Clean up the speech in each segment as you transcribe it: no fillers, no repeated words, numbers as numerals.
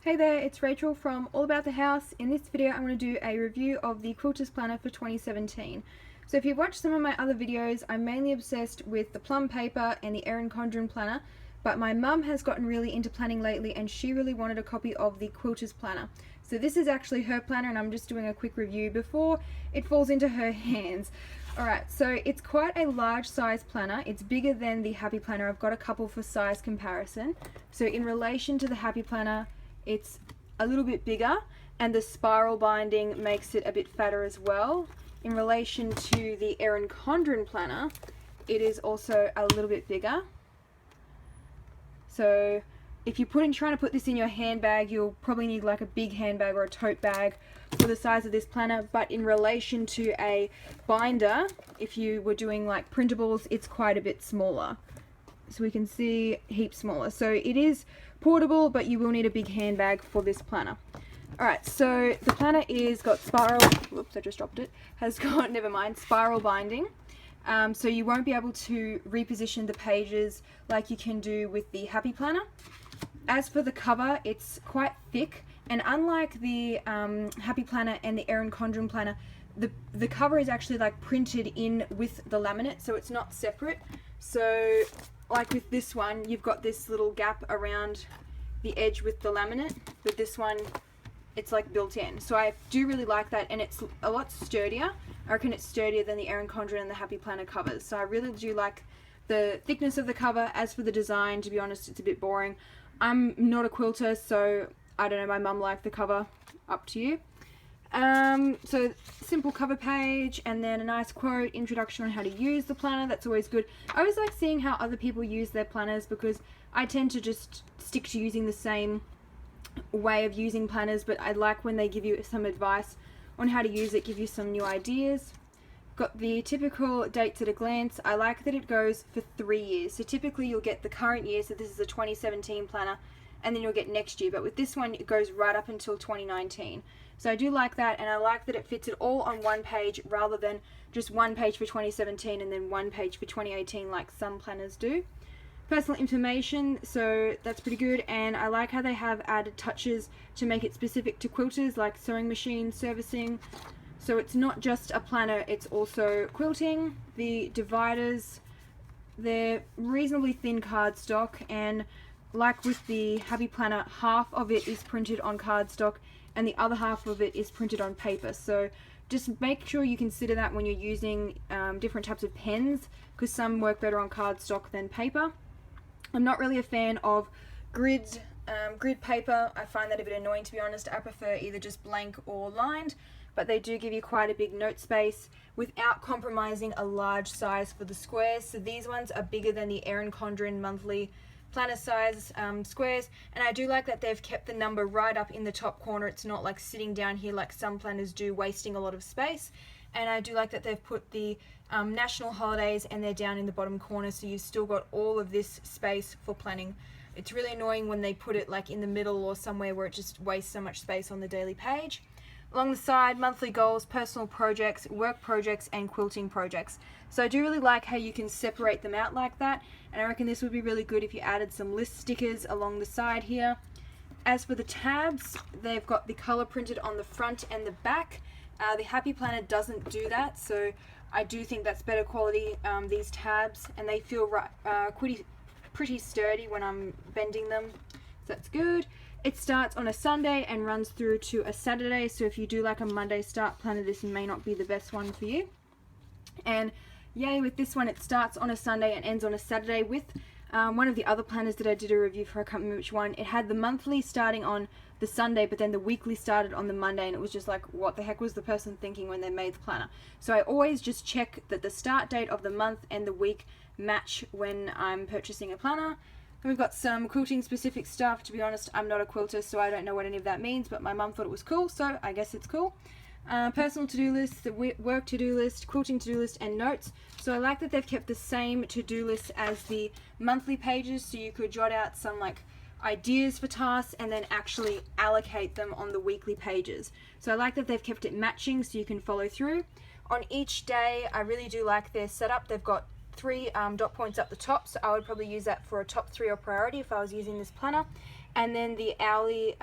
Hey there, it's Rachel from All About the House. In this video I'm going to do a review of the Quilters planner for 2017. So if you've watched some of my other videos, I'm mainly obsessed with the plum paper and the Erin Condren planner, but my mum has gotten really into planning lately and she really wanted a copy of the Quilters planner. So this is actually her planner and I'm just doing a quick review before it falls into her hands. Alright, so it's quite a large size planner. It's bigger than the Happy Planner. I've got a couple for size comparison. So in relation to the Happy Planner, it's a little bit bigger and the spiral binding makes it a bit fatter as well. In relation to the Erin Condren planner, it is also a little bit bigger. So if you're trying to put this in your handbag, you'll probably need like a big handbag or a tote bag for the size of this planner. But in relation to a binder, if you were doing like printables, it's quite a bit smaller. So we can see heaps smaller. So it is portable, but you will need a big handbag for this planner. Alright, so the planner is got spiral, whoops, I just dropped it, has got, never mind, spiral binding. So you won't be able to reposition the pages like you can do with the Happy Planner. As for the cover, it's quite thick, and unlike the Happy Planner and the Erin Condren planner, the cover is actually like printed in with the laminate, so it's not separate. So like with this one, you've got this little gap around the edge with the laminate, but this one, it's like built in. So I do really like that, and it's a lot sturdier. I reckon it's sturdier than the Erin Condren and the Happy Planner covers. So I really do like the thickness of the cover. As for the design, to be honest, it's a bit boring. I'm not a quilter, so I don't know, my mum liked the cover, up to you. So simple cover page and then a nice quote, introduction on how to use the planner. That's always good. I always like seeing how other people use their planners because I tend to just stick to using the same way of using planners, but I like when they give you some advice on how to use it, give you some new ideas. Got the typical dates at a glance. I like that it goes for 3 years. So typically you'll get the current year, so this is a 2017 planner, and then you'll get next year, but with this one it goes right up until 2019. So I do like that, and I like that it fits it all on one page rather than just one page for 2017 and then one page for 2018 like some planners do. Personal information, so that's pretty good, and I like how they have added touches to make it specific to quilters like sewing machine servicing. So it's not just a planner, it's also quilting. The dividers, they're reasonably thin cardstock, and like with the Happy Planner, half of it is printed on cardstock and the other half of it is printed on paper. So just make sure you consider that when you're using different types of pens, because some work better on cardstock than paper. I'm not really a fan of grid paper. I find that a bit annoying, to be honest. I prefer either just blank or lined, but they do give you quite a big note space without compromising a large size for the squares. So these ones are bigger than the Erin Condren monthly planner size squares, and I do like that they've kept the number right up in the top corner. It's not like sitting down here like some planners do, wasting a lot of space. And I do like that they've put the national holidays and they're down in the bottom corner, so you've still got all of this space for planning. It's really annoying when they put it like in the middle or somewhere where it just wastes so much space on the daily page. Along the side, monthly goals, personal projects, work projects, and quilting projects. So I do really like how you can separate them out like that, and I reckon this would be really good if you added some list stickers along the side here. As for the tabs, they've got the color printed on the front and the back. The Happy Planner doesn't do that, so I do think that's better quality, these tabs, and they feel pretty sturdy when I'm bending them, so that's good. It starts on a Sunday and runs through to a Saturday, so if you do like a Monday start planner, this may not be the best one for you. And yay, with this one, it starts on a Sunday and ends on a Saturday. With one of the other planners that I did a review for, I can't remember which one, it had the monthly starting on the Sunday, but then the weekly started on the Monday, and it was just like, what the heck was the person thinking when they made the planner? So I always just check that the start date of the month and the week match when I'm purchasing a planner. And we've got some quilting specific stuff. To be honest, I'm not a quilter, so I don't know what any of that means, but my mum thought it was cool, so I guess it's cool. Personal to-do list, the work to-do list, quilting to-do list, and notes. So I like that they've kept the same to-do list as the monthly pages, so you could jot out some like ideas for tasks and then actually allocate them on the weekly pages. So I like that they've kept it matching so you can follow through. On each day, I really do like their setup. They've got 3 dot points up the top, so I would probably use that for a top 3 or priority if I was using this planner. And then the hourly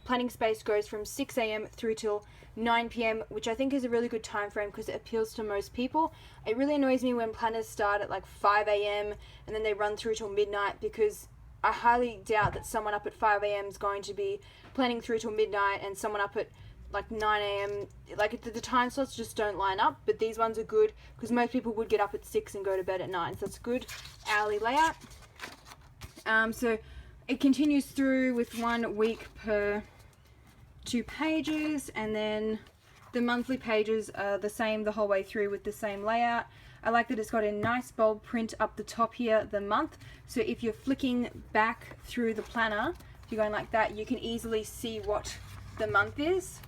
planning space goes from 6 a.m. through till 9 p.m., which I think is a really good time frame because it appeals to most people. It really annoys me when planners start at like 5 a.m. and then they run through till midnight, because I highly doubt that someone up at 5 a.m. is going to be planning through till midnight, and someone up at like 9 a.m. like the time slots just don't line up. But these ones are good because most people would get up at 6 and go to bed at 9, so it's a good hourly layout. So it continues through with 1 week per 2 pages, and then the monthly pages are the same the whole way through with the same layout. I like that it's got a nice bold print up the top here, the month, so if you're flicking back through the planner, if you're going like that, you can easily see what the month is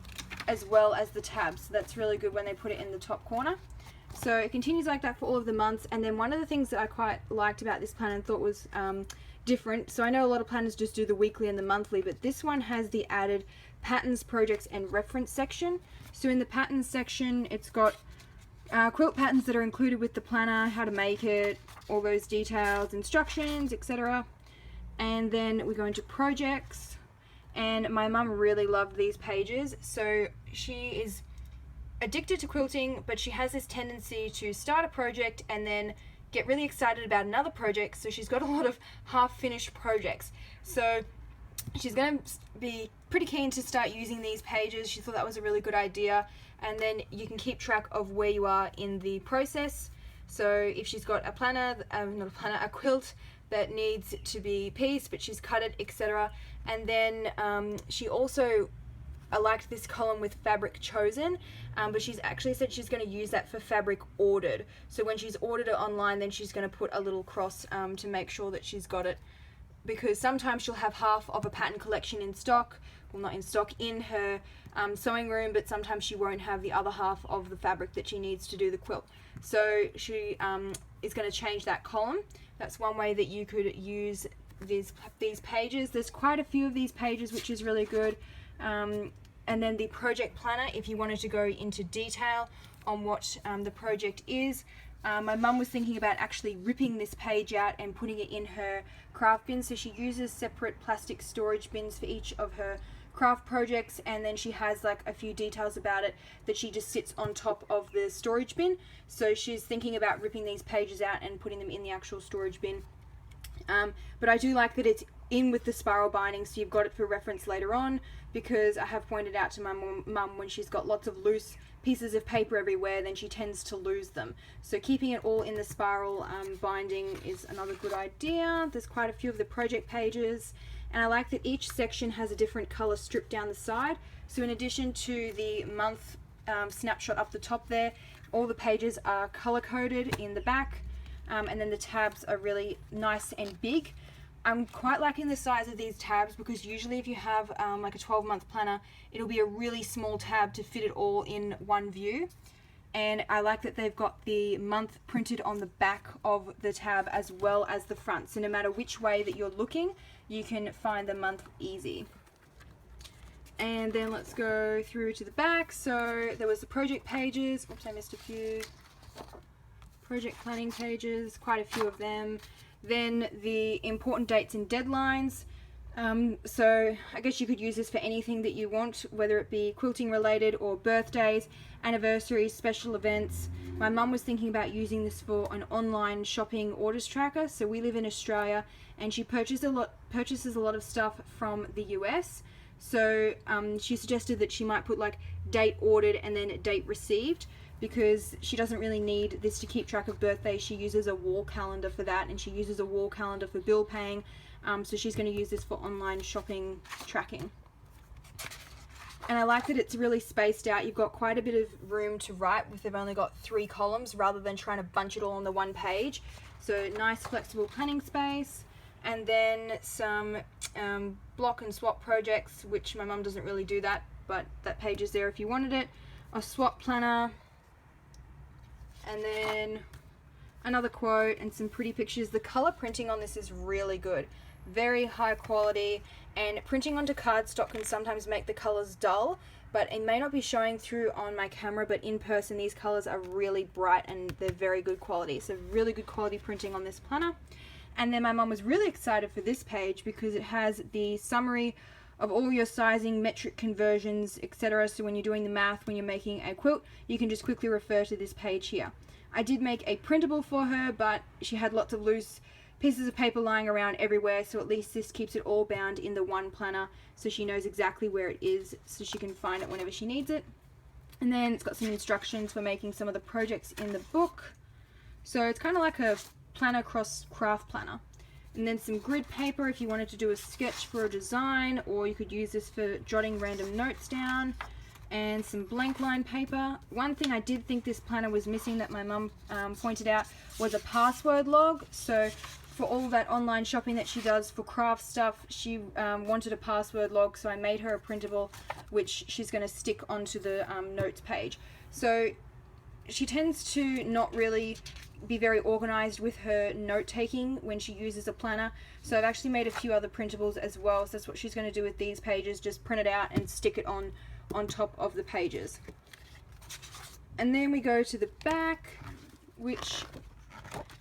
as well as the tabs. So that's really good when they put it in the top corner. So it continues like that for all of the months. And then one of the things that I quite liked about this planner and thought was different, so I know a lot of planners just do the weekly and the monthly, but this one has the added patterns, projects and reference section. So in the patterns section, it's got quilt patterns that are included with the planner, how to make it, all those details, instructions, etc. And then we go into projects, and my mum really loved these pages. So she is addicted to quilting, but she has this tendency to start a project and then get really excited about another project, so she's got a lot of half-finished projects. So she's going to be pretty keen to start using these pages. She thought that was a really good idea, and then you can keep track of where you are in the process. So if she's got a planner, a quilt that needs to be pieced, but she's cut it, etc. And then she also, I liked this column with fabric chosen, but she's actually said she's going to use that for fabric ordered. So when she's ordered it online, then she's going to put a little cross to make sure that she's got it, because sometimes she'll have half of a pattern collection in stock, well, not in stock, in her sewing room, but sometimes she won't have the other half of the fabric that she needs to do the quilt. So she is going to change that column. That's one way that you could use these pages. There's quite a few of these pages, which is really good. And then the project planner, if you wanted to go into detail on what the project is. My mum was thinking about actually ripping this page out and putting it in her craft bin. So she uses separate plastic storage bins for each of her craft projects, and then she has like a few details about it that she just sits on top of the storage bin. So she's thinking about ripping these pages out and putting them in the actual storage bin. But I do like that it's in with the spiral binding, so you've got it for reference later on, because I have pointed out to my mum when she's got lots of loose pieces of paper everywhere, then she tends to lose them. So keeping it all in the spiral binding is another good idea. There's quite a few of the project pages, and I like that each section has a different color strip down the side. So in addition to the month snapshot up the top there, all the pages are color coded in the back, and then the tabs are really nice and big. I'm quite liking the size of these tabs, because usually if you have like a 12-month planner, it'll be a really small tab to fit it all in one view. And I like that they've got the month printed on the back of the tab as well as the front. So no matter which way that you're looking, you can find the month easy. And then let's go through to the back. So there was the project pages. Oops, I missed a few. Project planning pages, quite a few of them. Then the important dates and deadlines. So I guess you could use this for anything that you want, whether it be quilting related or birthdays, anniversaries, special events. My mum was thinking about using this for an online shopping orders tracker. So we live in Australia, and she purchases a lot of stuff from the US. So she suggested that she might put like date ordered and then date received, because she doesn't really need this to keep track of birthdays. She uses a wall calendar for that, and she uses a wall calendar for bill paying. So she's going to use this for online shopping tracking. And I like that it's really spaced out. You've got quite a bit of room to write, if they've only got 3 columns rather than trying to bunch it all on the one page. So nice flexible planning space. And then some block and swap projects, which my mum doesn't really do that, but that page is there if you wanted it. A swap planner. And then another quote and some pretty pictures. The color printing on this is really good, very high quality, and printing onto cardstock can sometimes make the colors dull, but it may not be showing through on my camera, but in person these colors are really bright and they're very good quality. So really good quality printing on this planner. And then my mum was really excited for this page because it has the summary of all your sizing, metric conversions, etc. So when you're doing the math, when you're making a quilt, you can just quickly refer to this page here. I did make a printable for her, but she had lots of loose pieces of paper lying around everywhere, so at least this keeps it all bound in the one planner so she knows exactly where it is so she can find it whenever she needs it. And then it's got some instructions for making some of the projects in the book. So it's kind of like a planner cross craft planner. And then some grid paper if you wanted to do a sketch for a design, or you could use this for jotting random notes down. And some blank line paper. One thing I did think this planner was missing that my mum pointed out was a password log. So for all that online shopping that she does for craft stuff, she wanted a password log, so I made her a printable which she's going to stick onto the notes page. So she tends to not really be very organized with her note taking when she uses a planner, so I've actually made a few other printables as well. So that's what she's going to do with these pages, just print it out and stick it on top of the pages. And then we go to the back, which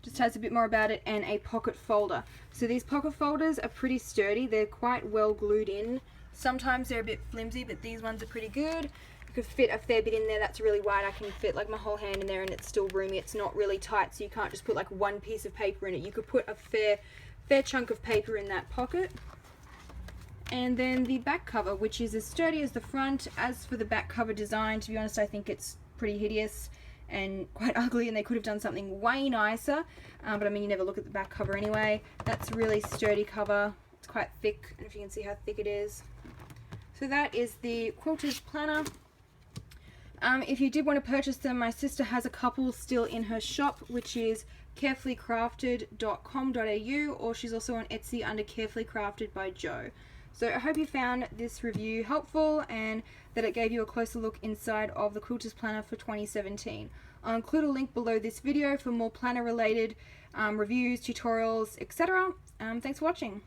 just has a bit more about it, and a pocket folder. So these pocket folders are pretty sturdy, they're quite well glued in. Sometimes they're a bit flimsy, but these ones are pretty good. You could fit a fair bit in there. That's really wide. I can fit like my whole hand in there and it's still roomy. It's not really tight, so you can't just put like one piece of paper in it. You could put a fair chunk of paper in that pocket. And then the back cover, which is as sturdy as the front. As for the back cover design, to be honest, I think it's pretty hideous and quite ugly, and they could have done something way nicer. But I mean, you never look at the back cover anyway. That's a really sturdy cover. It's quite thick. I don't know if you can see how thick it is. So that is the Quilters planner. If you did want to purchase them, my sister has a couple still in her shop, which is carefullycrafted.com.au, or she's also on Etsy under Carefully Crafted by Jo. So I hope you found this review helpful and that it gave you a closer look inside of the Quilters planner for 2017. I'll include a link below this video for more planner related reviews, tutorials, etc. Thanks for watching.